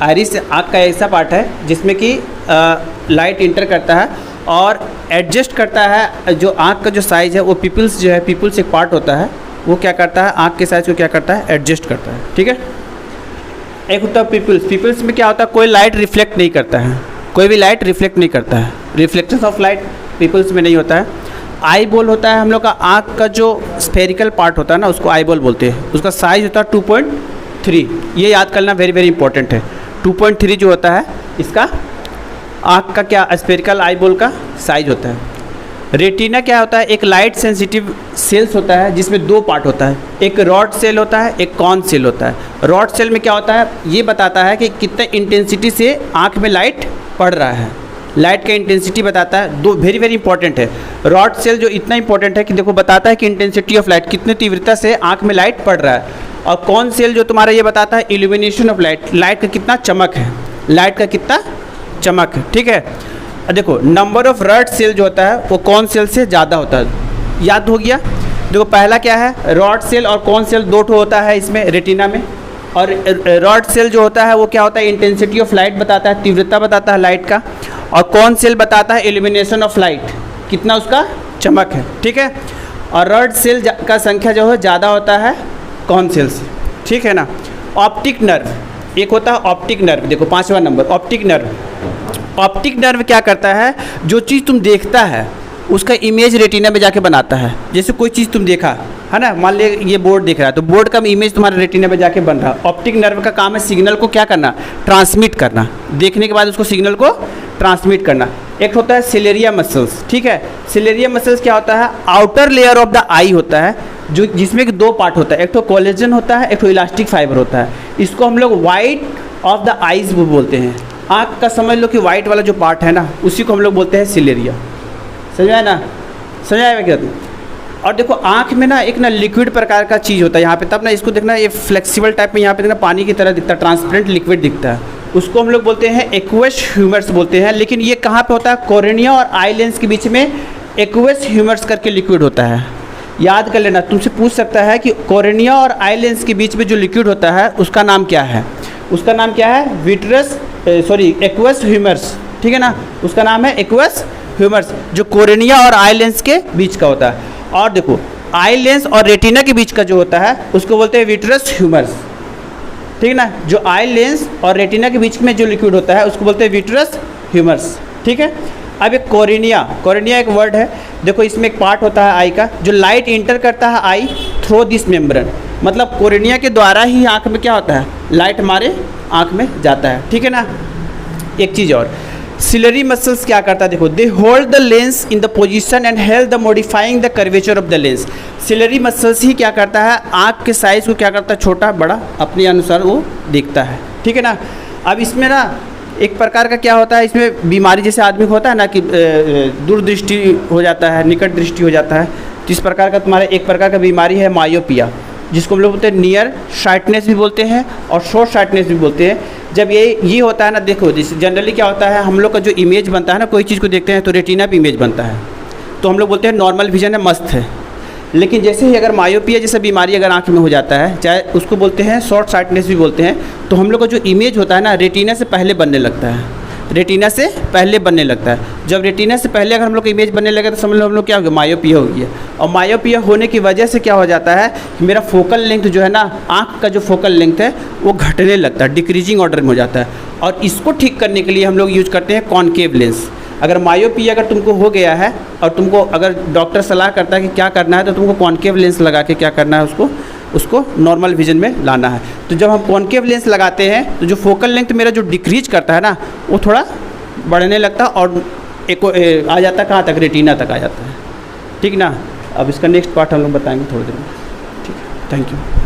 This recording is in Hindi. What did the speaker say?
आइरिस आँख का ऐसा पार्ट है जिसमें कि लाइट इंटर करता है और एडजस्ट करता है। जो आँख का जो साइज़ है वो पिपल्स जो है, पिपल्स एक पार्ट होता है, वो क्या करता है आँख के साइज़ को क्या करता है एडजस्ट करता है। ठीक है, एक होता है पिपल्स। पिपल्स में क्या होता है, कोई लाइट रिफ्लेक्ट नहीं करता है, कोई भी लाइट रिफ्लेक्ट नहीं करता है, रिफ्लेक्शन ऑफ लाइट पिपल्स में नहीं होता है। आई बॉल होता है हम लोग का आँख का जो स्फेरिकल पार्ट होता है ना, उसको आई बॉल बोलते हैं। उसका साइज़ होता है 2.3, ये याद करना वेरी वेरी इंपॉर्टेंट है। 2.3 जो होता है इसका आँख का क्या स्फेरिकल आई बॉल का साइज होता है। रेटिना क्या होता है, एक लाइट सेंसिटिव सेल्स होता है जिसमें दो पार्ट होता है, एक रॉड सेल होता है, एक कॉन सेल होता है। रॉड सेल में क्या होता है, ये बताता है कि कितने इंटेंसिटी से आँख में लाइट पड़ रहा है, लाइट का इंटेंसिटी बताता है। दो वेरी वेरी इंपॉर्टेंट है। रॉड सेल जो इतना इंपॉर्टेंट है कि देखो बताता है कि इंटेंसिटी ऑफ लाइट, कितनी तीव्रता से आँख में लाइट पड़ रहा है। और कॉन सेल जो तुम्हारा ये बताता है इल्यूमिनेशन ऑफ लाइट, लाइट का कितना चमक है, लाइट का कितना चमक है। ठीक है, देखो नंबर ऑफ रॉड सेल जो होता है वो कॉन सेल से ज़्यादा होता है, याद हो गया। देखो पहला क्या है, रॉड सेल और कॉन सेल दो ठो होता है इसमें रेटिना में। और रॉड सेल जो होता है वो क्या होता है, इंटेंसिटी ऑफ लाइट बताता है, तीव्रता बताता है लाइट का। और कॉन सेल बताता है इल्यूमिनेशन ऑफ लाइट, कितना उसका चमक है। ठीक है, और रॉड सेल का संख्या जो है ज़्यादा होता है कॉन सेल से। ठीक है ना। ऑप्टिक नर्व, एक होता है ऑप्टिक नर्व, देखो 5वां number optic nerve. Optic nerve क्या करता है, जो चीज़ तुम देखता है उसका इमेज रेटिना में जाके बनाता है। जैसे कोई चीज़ तुम देखा है ना, मान लिया ये बोर्ड दिख रहा है तो बोर्ड का इमेज तुम्हारे रेटिना में जाके बन रहा है। ऑप्टिक नर्व का काम है सिग्नल को क्या करना, ट्रांसमिट करना, देखने के बाद उसको सिग्नल को ट्रांसमिट करना। एक होता है सिलेरिया मसल्स। ठीक है, सिलेरिया मसल्स क्या होता है, आउटर लेयर ऑफ द आई होता है, जो जिसमें कि दो पार्ट होता है, एक तो कोलेजन होता है, एक तो इलास्टिक फाइबर होता है। इसको हम लोग वाइट ऑफ द आइज बोलते हैं। आँख का समझ लो कि वाइट वाला जो पार्ट है ना, उसी को हम लोग बोलते हैं सिलेरिया। समझाया ना, समझाया क्या तुम। और देखो आँख में ना एक ना लिक्विड प्रकार का चीज़ होता है यहाँ पे, तब ना इसको देखना ये फ्लेक्सिबल टाइप में यहाँ पे देखना पानी की तरह दिखता है, ट्रांसपेरेंट लिक्विड दिखता है, उसको हम लोग बोलते हैं एक्वस ह्यूमर्स बोलते हैं। लेकिन ये कहाँ पे होता है, कॉर्निया और आई लेंस के बीच में एक्वस ह्यूमर्स करके लिक्विड होता है। याद कर लेना, तुमसे पूछ सकता है कि कॉर्निया और आई लेंस के बीच में जो लिक्विड होता है उसका नाम क्या है, उसका नाम क्या है, एक्वस ह्यूमर्स। ठीक है ना, उसका नाम है एक्वस ह्यूमर्स, जो कॉर्निया और आई लेंस के बीच का होता है। और देखो आई लेंस और रेटिना के बीच का जो होता है उसको बोलते हैं विट्रस ह्यूमर्स। ठीक है ना, जो आई लेंस और रेटिना के बीच में जो लिक्विड होता है उसको बोलते हैं विट्रस ह्यूमर्स। ठीक है, अब एक कॉर्निया, कॉर्निया एक वर्ड है, देखो इसमें एक पार्ट होता है आई का जो लाइट इंटर करता है आई थ्रू दिस मेम्ब्रेन, मतलब कॉर्निया के द्वारा ही आँख में क्या होता है, लाइट हमारे आँख में जाता है। ठीक है ना। एक चीज़ और, सिलेरी मसल्स क्या करता है, देखो they hold the lens in the position and help the modifying the curvature of the lens. Ciliary muscles ही क्या करता है, आँख के साइज़ को क्या करता है, छोटा बड़ा अपने अनुसार वो देखता है। ठीक है ना। अब इसमें ना एक प्रकार का क्या होता है, इसमें बीमारी जैसे आदमी को होता है ना कि दूरदृष्टि हो जाता है, निकट दृष्टि हो जाता है, तो इस प्रकार का तुम्हारे एक प्रकार का बीमारी है मायोपिया, जिसको हम लोग बोलते हैं नियर साइटनेस भी बोलते हैं और शॉर्ट साइटनेस भी बोलते हैं। जब ये होता है ना, देखो जैसे जनरली क्या होता है, हम लोग का जो इमेज बनता है ना, कोई चीज़ को देखते हैं तो रेटिना पे इमेज बनता है, तो हम लोग बोलते हैं नॉर्मल विजन है, मस्त है। लेकिन जैसे ही अगर मायोपिया जैसा बीमारी अगर आँख में हो जाता है, चाहे उसको बोलते हैं शॉर्ट साइटनेस भी बोलते हैं, तो हम लोग का जो इमेज होता है ना रेटिना से पहले बनने लगता है, रेटिना से पहले बनने लगता है। जब रेटिना से पहले अगर हम लोग का इमेज बनने लगे तो समझ लो हम लोग क्या हो गया, मायोपिया हो गया। और मायोपिया होने की वजह से क्या हो जाता है कि मेरा फोकल लेंथ जो है ना, आँख का जो फोकल लेंथ है वो घटने लगता है, डिक्रीजिंग ऑर्डर में हो जाता है। और इसको ठीक करने के लिए हम लोग यूज करते हैं कॉनकेव लेंस। अगर मायोपिया अगर तुमको हो गया है और तुमको अगर डॉक्टर सलाह करता है कि क्या करना है, तो तुमको कॉनकेव लेंस लगा के क्या करना है, उसको नॉर्मल विजन में लाना है। तो जब हम कॉनकेव लेंस लगाते हैं तो जो फोकल लेंथ मेरा जो डिक्रीज करता है ना, वो थोड़ा बढ़ने लगता है और आ जाता है कहाँ तक, रेटिना तक आ जाता है। ठीक ना। अब इसका नेक्स्ट पार्ट हम लोग बताएंगे थोड़ी देर में। ठीक है, थैंक यू।